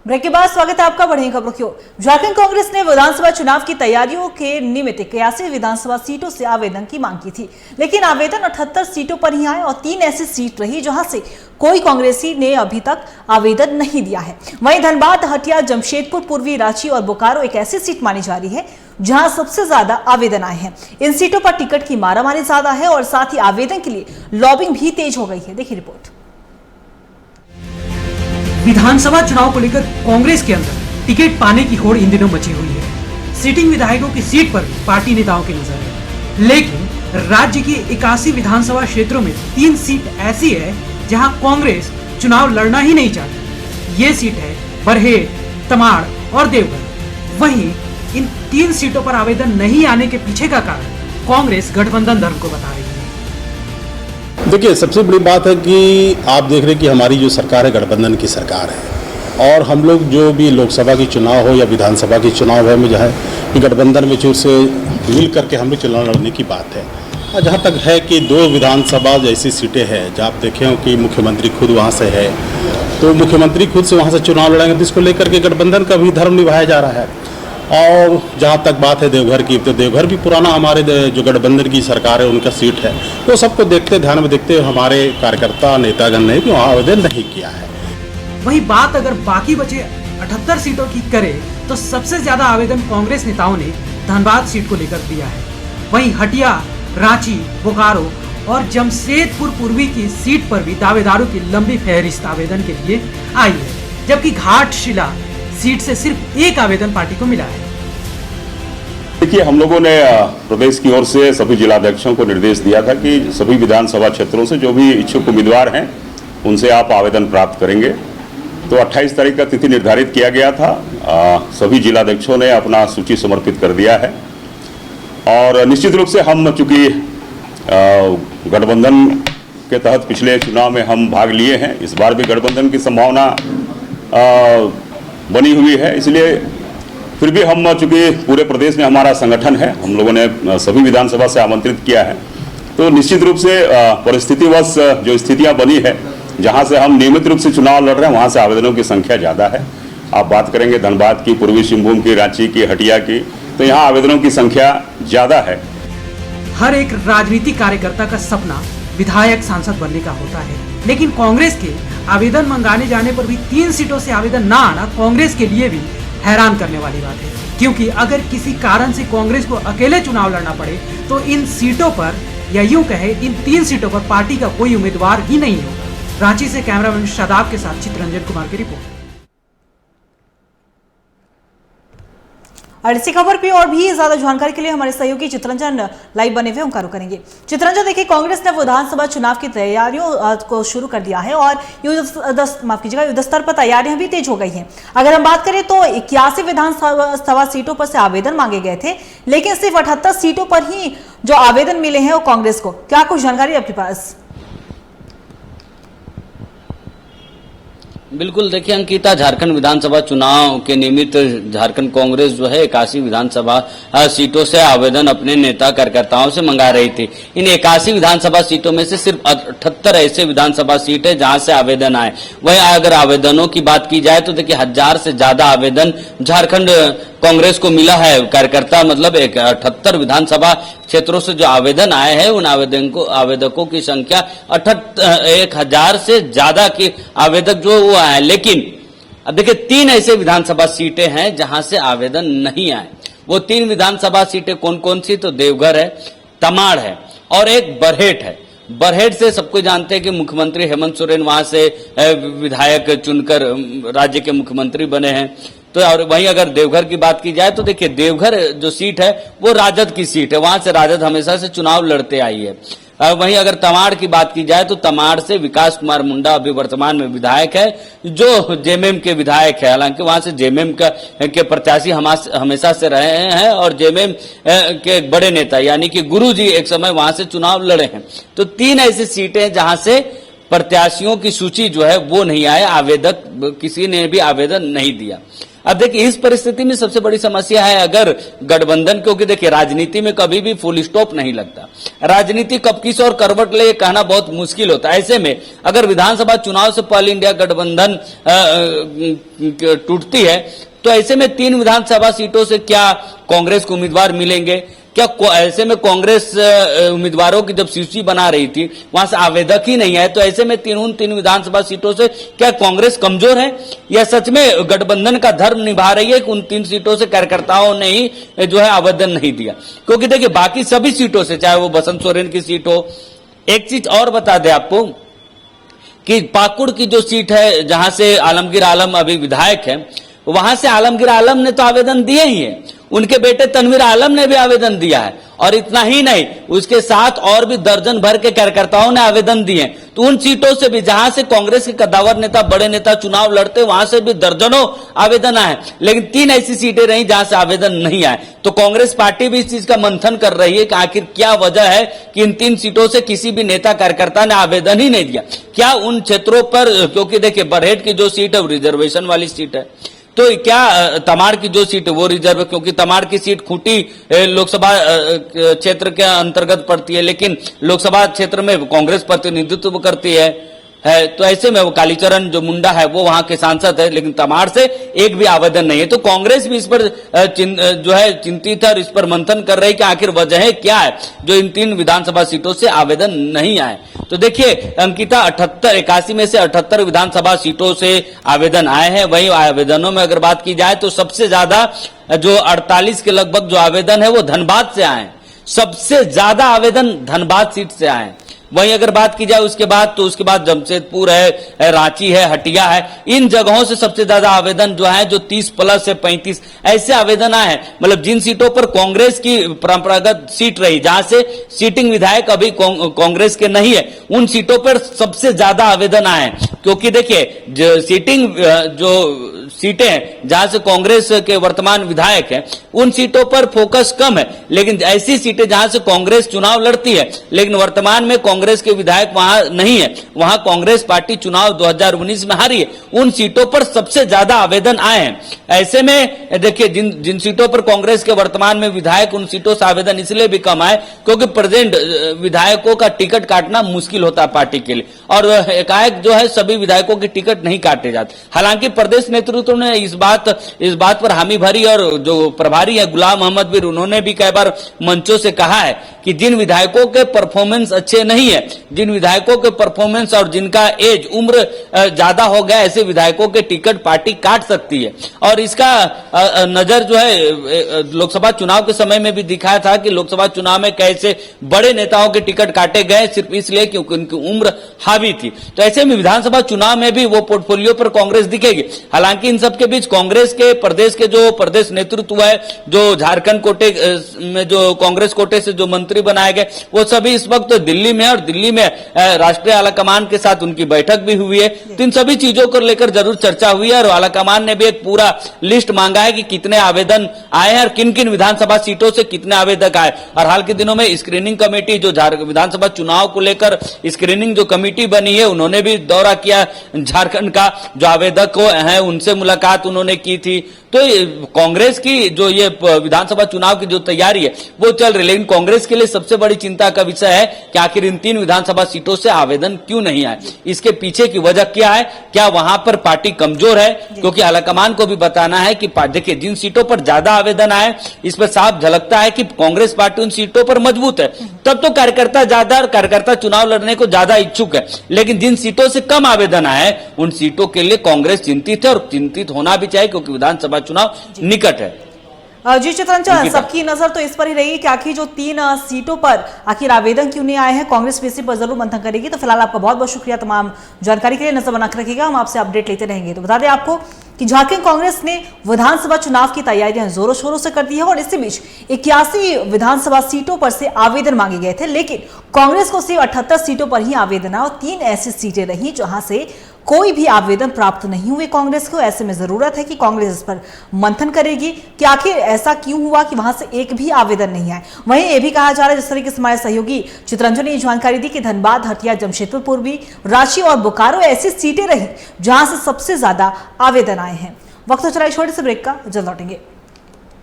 Break के बाद स्वागत है आपका। बढ़ेंगे खबरों की ओर। झारखंड कांग्रेस ने विधानसभा चुनाव की तैयारियों के निमित्त 81 विधानसभा सीटों से आवेदन की मांग की थी, लेकिन आवेदन 78 सीटों पर ही आए और 3 ऐसी सीट रही जहां से कोई कांग्रेसी ने अभी तक आवेदन नहीं दिया है। वहीं धनबाद, हटिया, जमशेदपुर, पूर्वी, रांची और बोकारो एक ऐसी सीट मानी जा रही है जहां सबसे ज्यादा आवेदन आए हैं। इन सीटों पर टिकट की मारामारी ज्यादा है और साथ ही आवेदन के लिए लॉबिंग भी तेज हो गई है। देखिए रिपोर्ट। विधानसभा चुनाव को लेकर कांग्रेस के अंदर टिकट पाने की होड़ इन दिनों मची हुई है। सिटिंग विधायकों की सीट पर पार्टी नेताओं की नजर है, लेकिन राज्य की 81 विधानसभा क्षेत्रों में 3 सीट ऐसी है जहां कांग्रेस चुनाव लड़ना ही नहीं चाहती। ये सीट है बरहेट, तमाड़ और देवघर। वहीं इन 3 सीटों पर आवेदन नहीं आने के पीछे का कारण कांग्रेस गठबंधन धर्म को बता रही है। देखिए, सबसे बड़ी बात है कि आप देख रहे हैं कि हमारी जो सरकार है गठबंधन की सरकार है, और हम लोग जो भी लोकसभा की चुनाव हो या विधानसभा की चुनाव है, मुझे है कि गठबंधन में चूर से मिल करके हम लोग चुनाव लड़ने की बात है। और जहाँ तक है कि 2 विधानसभा जैसी सीटें हैं जहाँ आप देखें हो कि मुख्यमंत्री खुद वहाँ से है, तो मुख्यमंत्री खुद से वहाँ से चुनाव लड़ेंगे, तो इसको लेकर के गठबंधन का भी धर्म निभाया जा रहा है। और जहाँ तक बात है देवघर की, तो देवघर भी पुराना हमारे जो गठबंधन की सरकार है उनका सीट है, तो सबको देखते ध्यान में देखते हुए हमारे कार्यकर्ता नेतागण ने भी वहाँ आवेदन नहीं किया है। वही बात अगर बाकी बचे 78 सीटों की करे तो सबसे ज्यादा आवेदन कांग्रेस नेताओं ने धनबाद सीट को लेकर दिया है। वहीं हटिया, रांची, बोकारो और जमशेदपुर पूर्वी की सीट पर भी दावेदारों की लंबी फहरिस्त आवेदन के लिए आई है, जबकि घाटशिला सीट से सिर्फ एक आवेदन पार्टी को मिला है। देखिए, हम लोगों ने प्रदेश की ओर से सभी जिलाध्यक्षों को निर्देश दिया था कि सभी विधानसभा क्षेत्रों से जो भी इच्छुक उम्मीदवार हैं उनसे आप आवेदन प्राप्त करेंगे। तो 28 तारीख का तिथि निर्धारित किया गया था। सभी जिलाध्यक्षों ने अपना सूची समर्पित कर दिया है और निश्चित रूप से हम चूंकि गठबंधन के तहत पिछले चुनाव में हम भाग लिए हैं, इस बार भी गठबंधन की संभावना बनी हुई है, इसलिए फिर भी हम चूंकि पूरे प्रदेश में हमारा संगठन है, हम लोगों ने सभी विधानसभा से आमंत्रित किया है, तो निश्चित रूप से परिस्थितिवश जो स्थितियां बनी है, जहां से हम नियमित रूप से चुनाव लड़ रहे हैं वहां से आवेदनों की संख्या ज़्यादा है। आप बात करेंगे धनबाद की, पूर्वी सिंहभूम की, रांची की, हटिया की, तो यहाँ आवेदनों की संख्या ज़्यादा है। हर एक राजनीतिक कार्यकर्ता का सपना विधायक, सांसद बनने का होता है, लेकिन कांग्रेस के आवेदन मंगाने जाने पर भी 3 सीटों से आवेदन ना आना कांग्रेस के लिए भी हैरान करने वाली बात है, क्योंकि अगर किसी कारण से कांग्रेस को अकेले चुनाव लड़ना पड़े तो इन सीटों पर, या यूं कहे इन 3 सीटों पर पार्टी का कोई उम्मीदवार ही नहीं होगा। रांची से कैमरामैन शादाब के साथ चित्रंजन कुमार की रिपोर्ट। और इसी खबर पे और भी ज्यादा जानकारी के लिए हमारे सहयोगी चित्रंजन लाइव बने हुए उनका रुख करेंगे। चित्रंजन, देखिए कांग्रेस ने विधानसभा चुनाव की तैयारियों को शुरू कर दिया है और युद्ध स्तर पर तैयारियां भी तेज हो गई हैं। अगर हम बात करें तो 81 विधानसभा सीटों पर से आवेदन मांगे गए थे, लेकिन सिर्फ 78 सीटों पर ही जो आवेदन मिले हैं वो कांग्रेस को। क्या कुछ जानकारी आपके पास? बिल्कुल, देखिए अंकिता, झारखंड विधानसभा चुनाव के निमित्त झारखंड कांग्रेस जो है 81 विधानसभा सीटों से आवेदन अपने नेता कार्यकर्ताओं से मंगा रही थी। इन 81 विधानसभा सीटों में से सिर्फ 78 ऐसे विधानसभा सीट है जहां से आवेदन आए। वहीं अगर आवेदनों की बात की जाए तो देखिए 1000 से ज्यादा आवेदन झारखंड कांग्रेस को मिला है। कार्यकर्ता मतलब 78 विधानसभा क्षेत्रों से जो आवेदन आए हैं उन आवेदकों की संख्या 1000 से ज्यादा के आवेदक जो वो आए। लेकिन अब देखिए 3 ऐसे विधानसभा सीटें हैं जहां से आवेदन नहीं आए। वो 3 विधानसभा सीटें कौन कौन सी? तो देवघर है, तमाड़ है और एक बरहेट है। बरहेट से सबको जानते हैं कि मुख्यमंत्री हेमंत सोरेन वहां से विधायक चुनकर राज्य के मुख्यमंत्री बने हैं। तो और वहीं अगर देवघर की बात की जाए तो देखिए देवघर जो सीट है वो राजद की सीट है, वहां से राजद हमेशा से चुनाव लड़ते आई है। वहीं अगर तमाड़ की बात की जाए तो तमाड़ से विकास कुमार मुंडा अभी वर्तमान में विधायक है, जो जेएमएम के विधायक है। हालांकि वहां से जेएमएम के प्रत्याशी हमेशा से रहे हैं और जेएमएम के एक बड़े नेता यानी कि गुरुजी एक समय वहां से चुनाव लड़े हैं। तो 3 ऐसी सीटें जहां से प्रत्याशियों की सूची जो है वो नहीं आए, आवेदक किसी ने भी आवेदन नहीं दिया। अब देखिए इस परिस्थिति में सबसे बड़ी समस्या है अगर गठबंधन, क्योंकि देखिए राजनीति में कभी भी फुल स्टॉप नहीं लगता, राजनीति कब किस और करवट ले कहना बहुत मुश्किल होता है। ऐसे में अगर विधानसभा चुनाव से पहले इंडिया गठबंधन टूटती है तो ऐसे में 3 विधानसभा सीटों से क्या कांग्रेस को उम्मीदवार मिलेंगे? क्या ऐसे में कांग्रेस उम्मीदवारों की जब सूची बना रही थी वहां से आवेदक ही नहीं है, तो ऐसे में 3 विधानसभा सीटों से क्या कांग्रेस कमजोर है या सच में गठबंधन का धर्म निभा रही है कि उन 3 सीटों से कार्यकर्ताओं ने ही जो है आवेदन नहीं दिया? क्योंकि देखिए बाकी सभी सीटों से, चाहे वो बसंत सोरेन की सीट हो, एक चीज और बता दे आपको कि पाकुड़ की जो सीट है जहां से आलमगीर आलम अभी विधायक है, वहां से आलमगीर आलम ने तो आवेदन दिए ही है, उनके बेटे तनवीर आलम ने भी आवेदन दिया है, और इतना ही नहीं उसके साथ और भी दर्जन भर के कार्यकर्ताओं ने आवेदन दिए। तो उन सीटों से भी जहां से कांग्रेस के कद्दावर नेता, बड़े नेता चुनाव लड़ते, वहां से भी दर्जनों आवेदन आए, लेकिन 3 ऐसी सीटें रही जहां से आवेदन नहीं आए। तो कांग्रेस पार्टी भी इस चीज का मंथन कर रही है कि आखिर क्या वजह है कि इन 3 सीटों से किसी भी नेता कार्यकर्ता ने आवेदन ही नहीं दिया। क्या उन क्षेत्रों पर, क्योंकि देखिए बरहेट की जो सीट है वो रिजर्वेशन वाली सीट है, तो क्या तमाड़ की जो सीट है वो रिजर्व है, क्योंकि तमाड़ की सीट खूंटी लोकसभा क्षेत्र के अंतर्गत पड़ती है, लेकिन लोकसभा क्षेत्र में कांग्रेस प्रतिनिधित्व करती है। तो ऐसे में वो कालीचरण जो मुंडा है वो वहां के सांसद है, लेकिन तमाड़ से एक भी आवेदन नहीं है। तो कांग्रेस भी इस पर जो है चिंतित है और इस पर मंथन कर रही है कि आखिर वजह क्या है जो इन 3 विधानसभा सीटों से आवेदन नहीं आए। तो देखिए अंकिता, 81 में से 78 विधानसभा सीटों से आवेदन आए हैं। वहीं आवेदनों में अगर बात की जाए तो सबसे ज्यादा जो 48 के लगभग जो आवेदन है वो धनबाद से आए, सबसे ज्यादा आवेदन धनबाद सीट से आए। वहीं अगर बात की जाए उसके बाद जमशेदपुर है, रांची है, हटिया है, इन जगहों से सबसे ज्यादा आवेदन जो है, जो 30 प्लस से 35 ऐसे आवेदन आए हैं। मतलब जिन सीटों पर कांग्रेस की परंपरागत सीट रही, जहां से सीटिंग विधायक अभी कांग्रेस के नहीं है, उन सीटों पर सबसे ज्यादा आवेदन आए हैं। क्योंकि देखिए जो सीटें जहां से कांग्रेस के वर्तमान विधायक हैं, उन सीटों पर फोकस कम है, लेकिन ऐसी सीटें जहां से कांग्रेस चुनाव लड़ती है लेकिन वर्तमान में कांग्रेस के विधायक वहां नहीं है, वहां कांग्रेस पार्टी चुनाव 2019 में हारी है, उन सीटों पर सबसे ज्यादा आवेदन आए हैं। ऐसे में देखिए जिन सीटों पर कांग्रेस के वर्तमान में विधायक, उन सीटों से आवेदन इसलिए भी कम आए क्योंकि प्रेजेंट विधायकों का टिकट काटना मुश्किल होता है पार्टी के लिए, और एकाएक जो है सभी विधायकों के टिकट नहीं काटे जाते। हालांकि प्रदेश नेतृत्व ने इस बात पर हामी भरी, और जो प्रभारी है गुलाम मोहम्मद वीर, उन्होंने भी कई बार मंचों से कहा है कि जिन विधायकों के परफॉर्मेंस अच्छे नहीं है, जिन विधायकों के परफॉर्मेंस और जिनका एज उम्र ज्यादा हो गया, ऐसे विधायकों के टिकट पार्टी काट सकती है। और इसका नजर जो है लोकसभा चुनाव के समय में भी दिखाया था कि लोकसभा चुनाव में कैसे बड़े नेताओं के टिकट काटे गए सिर्फ इसलिए क्योंकि उनकी उम्र हावी थी। तो ऐसे में विधानसभा चुनाव में भी वो पोर्टफोलियो पर कांग्रेस दिखेगी। हालांकि इन सबके बीच कांग्रेस के प्रदेश के जो प्रदेश नेतृत्व है, जो झारखंड कोटे में जो कांग्रेस कोटे से जो मंत्री बनाए गए, वो सभी इस वक्त दिल्ली में, और दिल्ली में राष्ट्रीय आलाकमान के साथ उनकी बैठक भी हुई है। तो इन सभी चीजों को लेकर जरूर चर्चा हुई है, और आलाकमान ने भी एक पूरा लिस्ट मांगा है कि कितने आवेदन आए हैं और किन किन विधानसभा सीटों से कितने आवेदक आए। और हाल के दिनों में स्क्रीनिंग कमेटी जो विधानसभा चुनाव को लेकर स्क्रीनिंग जो कमेटी बनी है, उन्होंने भी दौरा किया झारखंड का, जो आवेदक है उनसे मुलाकात उन्होंने की थी। तो कांग्रेस की जो ये विधानसभा चुनाव की जो तैयारी है वो चल रही, लेकिन कांग्रेस के लिए सबसे बड़ी चिंता का विषय है कि आखिर इन 3 विधानसभा सीटों से आवेदन क्यों नहीं आए, इसके पीछे की वजह क्या है, क्या वहां पर पार्टी कमजोर है? क्योंकि आलाकमान को भी बताना है कि देखिए जिन सीटों पर ज्यादा आवेदन आए, इस पर साफ झलकता है कि कांग्रेस पार्टी उन सीटों पर मजबूत है, तब तो कार्यकर्ता ज्यादा और कार्यकर्ता चुनाव लड़ने को ज्यादा इच्छुक है। लेकिन जिन सीटों से कम आवेदन आए, उन सीटों के लिए कांग्रेस चिंतित है, और चिंतित होना भी चाहिए क्योंकि विधानसभा चुनाव निकट है। जी चित्रंजन, सबकी नजर तो इस पर ही रहेगी कि आखिर जो 3 सीटों पर आखिर आवेदन क्यों नहीं आए हैं, कांग्रेस भी इसी पर जरूर मंथन करेगी। तो फिलहाल आपका बहुत बहुत शुक्रिया तमाम जानकारी के लिए, नजर बनाकर रखिएगा, हम आपसे अपडेट लेते रहेंगे। तो बता दें आपको कि झारखंड कांग्रेस ने विधानसभा चुनाव की तैयारियां जोरों शोरों से कर दी है, और इसी बीच 81 विधानसभा सीटों पर से आवेदन मांगे गए थे, लेकिन कांग्रेस को सिर्फ 78 सीटों पर ही आवेदन आया, और 3 ऐसी सीटें रही जहां से कोई भी आवेदन प्राप्त नहीं हुए कांग्रेस को। ऐसे में जरूरत है कि कांग्रेस इस पर मंथन करेगी कि आखिर ऐसा क्यों हुआ कि वहां से एक भी आवेदन नहीं आए। वहीं ये भी कहा जा रहा है, जिस तरीके से हमारे सहयोगी चित्रंजन ने ये जानकारी दी कि धनबाद, हटिया, जमशेदपुर पूर्वी, रांची और बोकारो ऐसी सीटें रही जहां से सबसे ज्यादा आवेदन आए हैं। वक्त हो चला है छोटे से ब्रेक का, जल्द लौटेंगे।